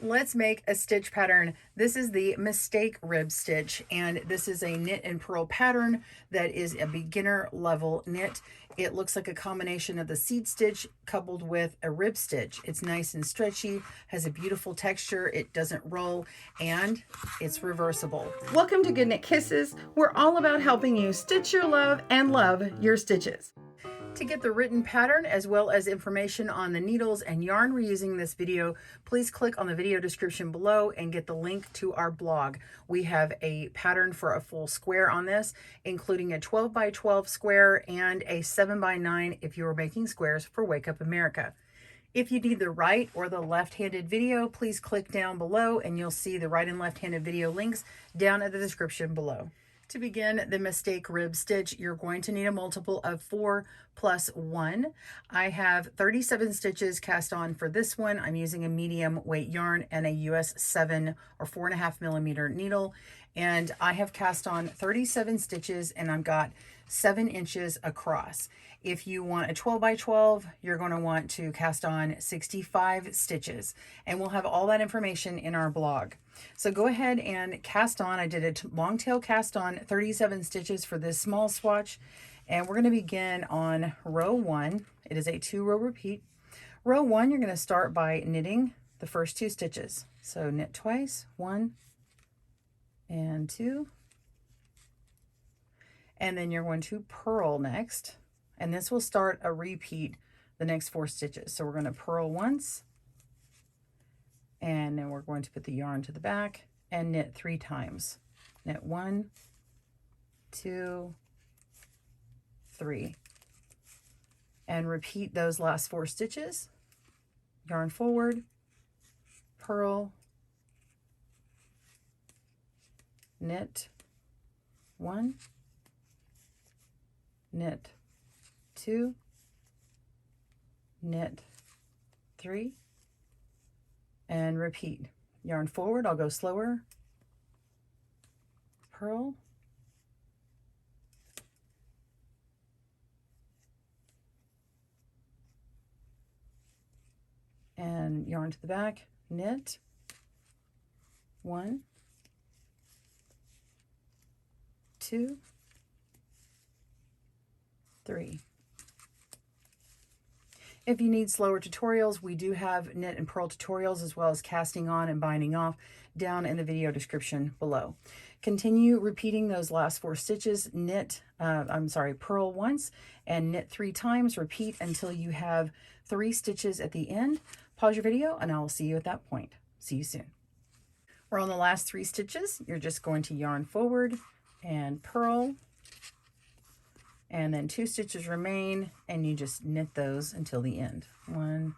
Let's make a stitch pattern. This is the Mistake Rib Stitch, and this is a knit and purl pattern that is a beginner level knit. It looks like a combination of the seed stitch coupled with a rib stitch. It's nice and stretchy, has a beautiful texture, it doesn't roll, and it's reversible. Welcome to Good Knit Kisses. We're all about helping you stitch your love and love your stitches. To get the written pattern as well as information on the needles and yarn we're using in this video, please click on the video description below and get the link to our blog. We have a pattern for a full square on this, including a 12 by 12 square and a 7 by 9 if you are making squares for Wake Up America. If you need the right or the left-handed video, please click down below and you'll see the right and left-handed video links down at the description below. To begin the Mistake Rib Stitch, you're going to need a multiple of 4 plus 1. I have 37 stitches cast on for this one. I'm using a medium weight yarn and a US 7 or 4.5 millimeter needle. And I have cast on 37 stitches and I've got 7 inches across. If you want a 12 by 12, you're going to want to cast on 65 stitches, and we'll have all that information in our blog. So go ahead and cast on. I did a long tail cast on 37 stitches for this small swatch, and we're going to begin on row 1. It is a 2-row repeat. Row 1, you're going to start by knitting the first 2 stitches. So knit twice, 1 and 2, and then you're going to purl next. And this will start a repeat the next 4 stitches. So we're going to purl once, and then we're going to put the yarn to the back and knit 3 times. Knit 1, 2, 3. And repeat those last 4 stitches. Yarn forward, purl, knit 1, knit 2, knit 3, and repeat. Yarn forward, I'll go slower, purl, and yarn to the back, knit 1, 2, 3. If you need slower tutorials, we do have knit and purl tutorials as well as casting on and binding off down in the video description below. Continue repeating those last 4 stitches, purl once and knit 3 times, repeat until you have 3 stitches at the end. Pause your video and I will see you at that point. See you soon. We're on the last 3 stitches. You're just going to yarn forward and purl, and then 2 stitches remain, and you just knit those until the end. 1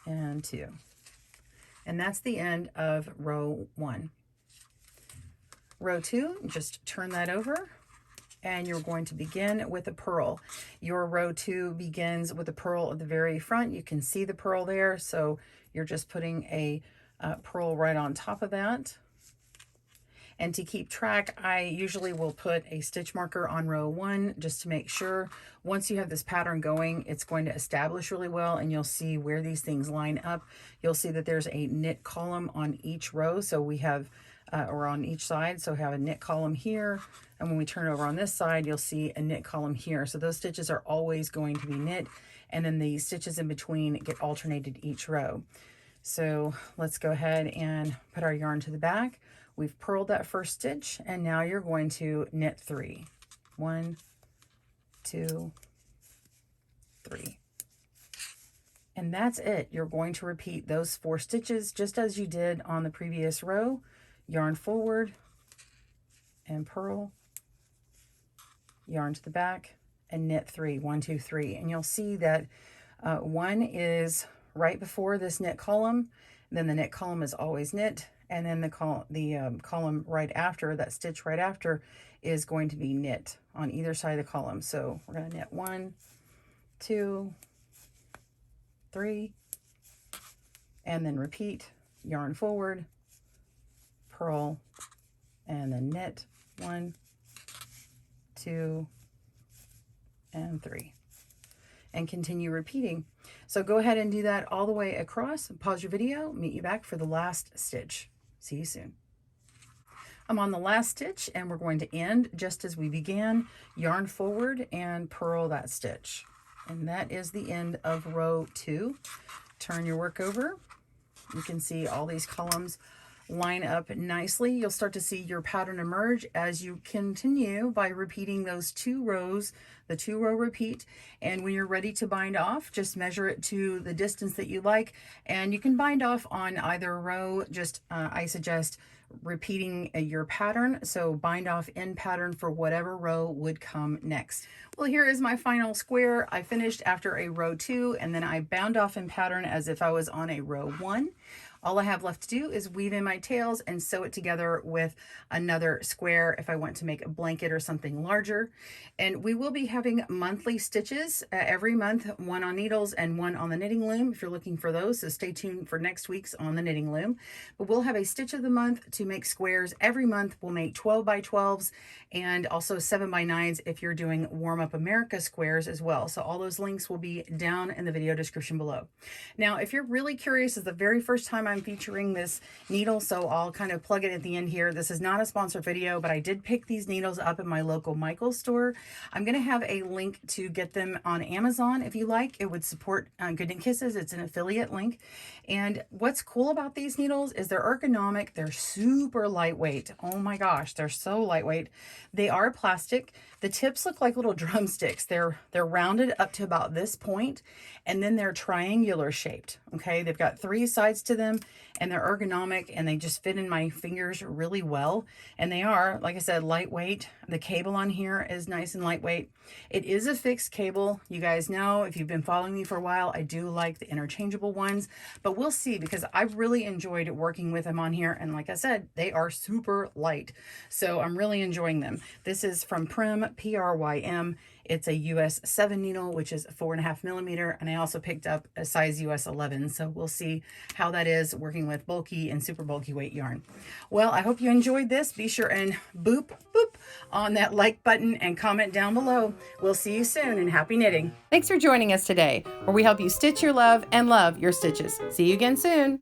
and 2. And that's the end of row 1. Row 2, just turn that over, and you're going to begin with a purl. Your row 2 begins with a purl at the very front. You can see the purl there, so you're just putting a purl right on top of that. And to keep track, I usually will put a stitch marker on row 1 just to make sure. Once you have this pattern going, it's going to establish really well, and you'll see where these things line up. You'll see that there's a knit column on each row, so we have, or on each side, so we have a knit column here, and when we turn over on this side, you'll see a knit column here. So those stitches are always going to be knit, and then the stitches in between get alternated each row. So let's go ahead and put our yarn to the back. We've purled that first stitch, and now you're going to knit 3. 1, 2, 3. And that's it. You're going to repeat those 4 stitches just as you did on the previous row. Yarn forward and purl, yarn to the back, and knit 3. 1, 2, 3. And you'll see that 1 is right before this knit column. Then the knit column is always knit, and then the column right after, that stitch right after, is going to be knit on either side of the column. So we're going to knit 1, 2, 3, and then repeat, yarn forward, purl, and then knit 1, 2, and 3. and continue repeating. So go ahead and do that all the way across. Pause your video, meet you back for the last stitch. See you soon. I'm on the last stitch and we're going to end just as we began. Yarn forward and purl that stitch. And that is the end of row 2. Turn your work over. You can see all these columns line up nicely. You'll start to see your pattern emerge as you continue by repeating those 2 rows, the 2-row repeat. And when you're ready to bind off, just measure it to the distance that you like. And you can bind off on either row. Just I suggest repeating your pattern. So bind off in pattern for whatever row would come next. Well, here is my final square. I finished after a row 2 and then I bound off in pattern as if I was on a row 1. All I have left to do is weave in my tails and sew it together with another square if I want to make a blanket or something larger. And we will be having monthly stitches every month, one on needles and one on the knitting loom if you're looking for those. So stay tuned for next week's on the knitting loom. But we'll have a stitch of the month to make squares. Every month we'll make 12 by 12s and also 7 by 9s if you're doing Warm Up America squares as well. So all those links will be down in the video description below. Now, if you're really curious, it's the very first time I'm featuring this needle, so I'll kind of plug it at the end here. This is not a sponsored video, but I did pick these needles up at my local Michaels store. I'm going to have a link to get them on Amazon if you like. It would support Good Knit Kisses. It's an affiliate link. And what's cool about these needles is they're ergonomic. They're super lightweight. Oh my gosh, they're so lightweight. They are plastic. The tips look like little drumsticks. They're rounded up to about this point, and then they're triangular shaped. Okay, they've got 3 sides to them, and they're ergonomic, and they just fit in my fingers really well. And they are, like I said, lightweight. The cable on here is nice and lightweight. It is a fixed cable. You guys know, if you've been following me for a while, I do like the interchangeable ones, but we'll see, because I've really enjoyed working with them on here. And like I said, they are super light. So I'm really enjoying them. This is from Prym, P-R-Y-M. It's a US 7 needle, which is 4.5 millimeter. And I also picked up a size US 11. So we'll see how that is working with bulky and super bulky weight yarn. Well, I hope you enjoyed this. Be sure and boop on that like button and comment down below. We'll see you soon, and happy knitting. Thanks for joining us today, where we help you stitch your love and love your stitches. See you again soon.